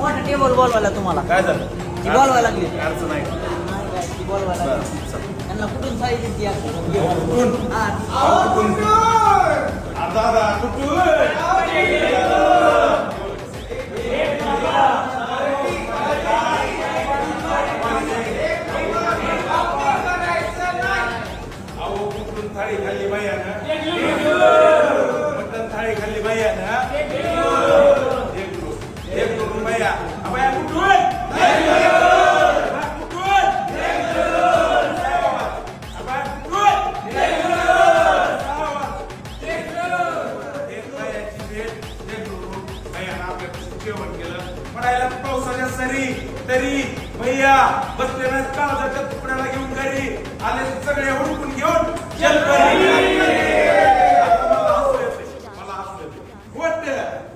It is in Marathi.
मोठा टेबल बोलवायला तुम्हाला काय झालं ती बोलवायला लागली अडचण नाही ती बोलवायला लागली. त्यांना कुठून सांगितली ती कुठून? हा दादा कुठून? अहो कुठून थाळी खाल्ली बायानं? मटण थाळी खाल्ली बायानं? एक दोन बाया बाया कुठून? जेवण केलं म्हणायला पावसाच्या सरी तरी भैया बसले नाही काळजाच्या तुकड्याला घेऊन घरी आले सगळे हुडकून घेऊन चल घरी. मला हसू येते वाटतं